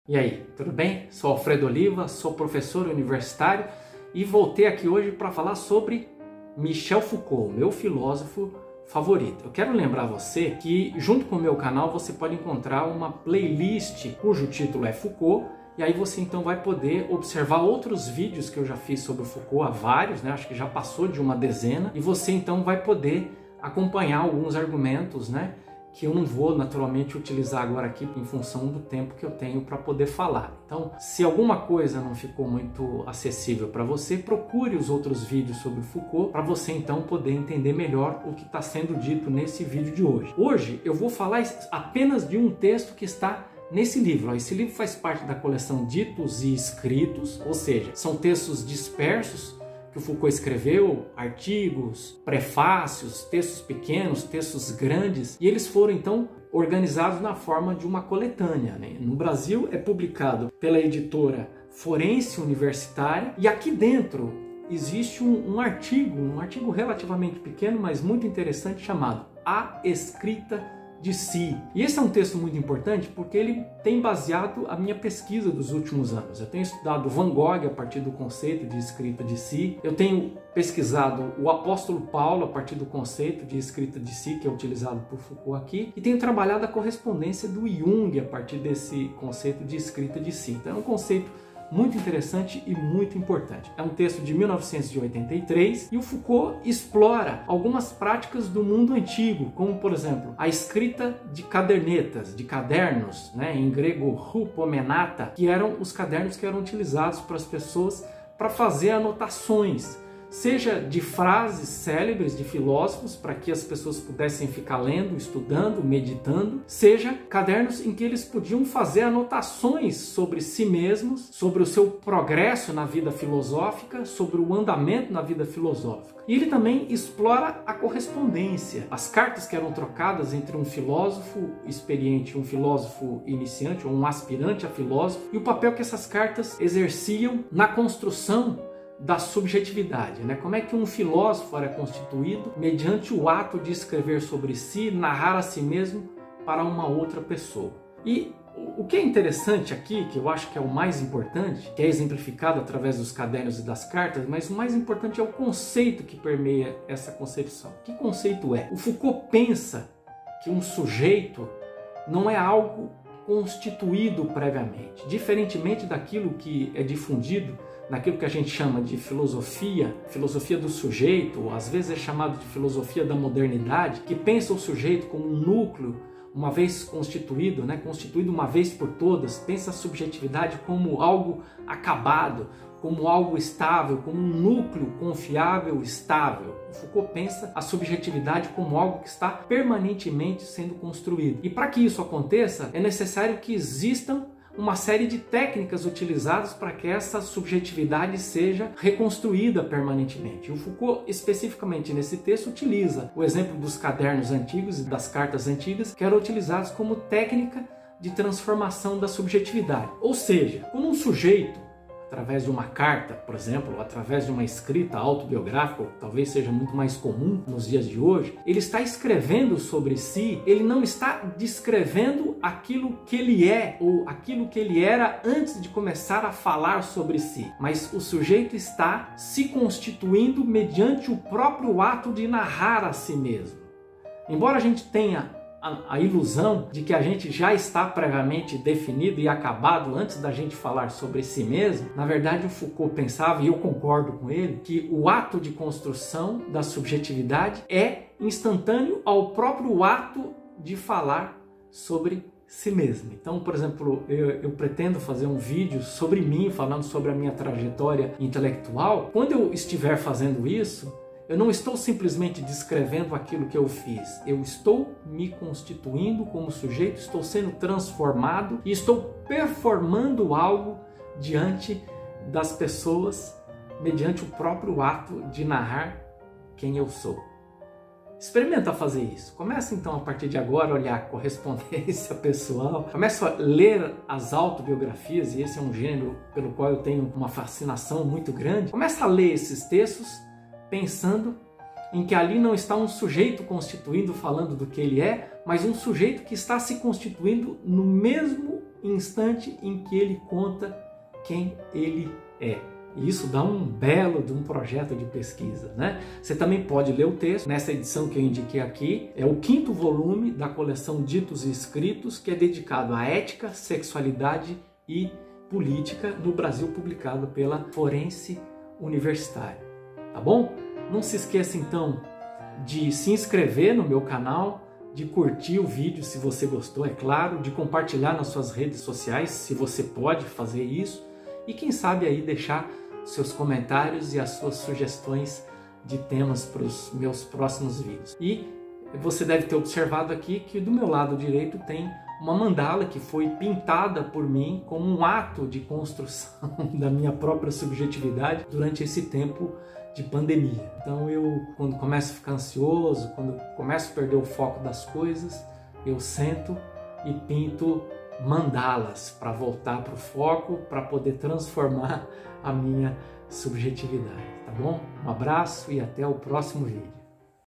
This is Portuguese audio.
E aí, tudo bem? Sou Alfredo Oliva, sou professor universitário e voltei aqui hoje para falar sobre Michel Foucault, meu filósofo favorito. Eu quero lembrar você que junto com o meu canal você pode encontrar uma playlist cujo título é Foucault, e aí você então vai poder observar outros vídeos que eu já fiz sobre o Foucault, há vários, né? Acho que já passou de uma dezena, e você então vai poder acompanhar alguns argumentos, né? Que eu não vou naturalmente utilizar agora aqui em função do tempo que eu tenho para poder falar. Então, se alguma coisa não ficou muito acessível para você, procure os outros vídeos sobre Foucault para você então poder entender melhor o que está sendo dito nesse vídeo de hoje. Hoje eu vou falar apenas de um texto que está nesse livro. Esse livro faz parte da coleção Ditos e Escritos, ou seja, são textos dispersos que o Foucault escreveu, artigos, prefácios, textos pequenos, textos grandes, e eles foram então organizados na forma de uma coletânea, né? No Brasil é publicado pela editora Forense Universitária, e aqui dentro existe um artigo relativamente pequeno, mas muito interessante, chamado A Escrita de Si. E esse é um texto muito importante porque ele tem baseado a minha pesquisa dos últimos anos. Eu tenho estudado Van Gogh a partir do conceito de escrita de si. Eu tenho pesquisado o apóstolo Paulo a partir do conceito de escrita de si, que é utilizado por Foucault aqui. E tenho trabalhado a correspondência do Jung a partir desse conceito de escrita de si. Então é um conceito muito interessante e muito importante. É um texto de 1983 e o Foucault explora algumas práticas do mundo antigo, como por exemplo a escrita de cadernetas, de cadernos, né, em grego hupomenata, que eram os cadernos que eram utilizados para as pessoas para fazer anotações, seja de frases célebres de filósofos para que as pessoas pudessem ficar lendo, estudando, meditando, seja cadernos em que eles podiam fazer anotações sobre si mesmos, sobre o seu progresso na vida filosófica, sobre o andamento na vida filosófica. E ele também explora a correspondência, as cartas que eram trocadas entre um filósofo experiente, um filósofo iniciante ou um aspirante a filósofo, e o papel que essas cartas exerciam na construção da subjetividade, né? Como é que um filósofo era constituído mediante o ato de escrever sobre si, narrar a si mesmo para uma outra pessoa. E o que é interessante aqui, que eu acho que é o mais importante, que é exemplificado através dos cadernos e das cartas, mas o mais importante é o conceito que permeia essa concepção. Que conceito é? O Foucault pensa que um sujeito não é algo constituído previamente, diferentemente daquilo que é difundido naquilo que a gente chama de filosofia do sujeito, ou às vezes é chamado de filosofia da modernidade, que pensa o sujeito como um núcleo, uma vez constituído, né, constituído uma vez por todas, pensa a subjetividade como algo acabado, como algo estável, como um núcleo confiável, estável. O Foucault pensa a subjetividade como algo que está permanentemente sendo construído. E para que isso aconteça, é necessário que existam uma série de técnicas utilizadas para que essa subjetividade seja reconstruída permanentemente. O Foucault, especificamente nesse texto, utiliza o exemplo dos cadernos antigos e das cartas antigas, que eram utilizados como técnica de transformação da subjetividade. Ou seja, quando um sujeito, através de uma carta, por exemplo, ou através de uma escrita autobiográfica, ou talvez seja muito mais comum nos dias de hoje, ele está escrevendo sobre si, ele não está descrevendo aquilo que ele é ou aquilo que ele era antes de começar a falar sobre si, mas o sujeito está se constituindo mediante o próprio ato de narrar a si mesmo. Embora a gente tenha a ilusão de que a gente já está previamente definido e acabado antes da gente falar sobre si mesmo, na verdade o Foucault pensava, e eu concordo com ele, que o ato de construção da subjetividade é instantâneo ao próprio ato de falar sobre si mesmo. Então, por exemplo, eu pretendo fazer um vídeo sobre mim, falando sobre a minha trajetória intelectual. Quando eu estiver fazendo isso, eu não estou simplesmente descrevendo aquilo que eu fiz, eu estou me constituindo como sujeito, estou sendo transformado e estou performando algo diante das pessoas mediante o próprio ato de narrar quem eu sou. Experimenta fazer isso. Começa então a partir de agora a olhar a correspondência pessoal. Começa a ler as autobiografias, e esse é um gênero pelo qual eu tenho uma fascinação muito grande. Começa a ler esses textos pensando em que ali não está um sujeito constituindo, falando do que ele é, mas um sujeito que está se constituindo no mesmo instante em que ele conta quem ele é. E isso dá um belo de um projeto de pesquisa, né? Você também pode ler o texto. Nessa edição que eu indiquei aqui, é o 5º volume da coleção Ditos e Escritos, que é dedicado à ética, sexualidade e política no Brasil, publicado pela Forense Universitária. Tá bom? Não se esqueça então de se inscrever no meu canal, de curtir o vídeo se você gostou, é claro, de compartilhar nas suas redes sociais, se você pode fazer isso, e quem sabe aí deixar seus comentários e as suas sugestões de temas para os meus próximos vídeos. E você deve ter observado aqui que do meu lado direito tem uma mandala que foi pintada por mim como um ato de construção da minha própria subjetividade durante esse tempo de pandemia. Então quando começo a ficar ansioso, quando começo a perder o foco das coisas, eu sento e pinto mandalas para voltar para o foco, para poder transformar a minha subjetividade, tá bom? Um abraço e até o próximo vídeo.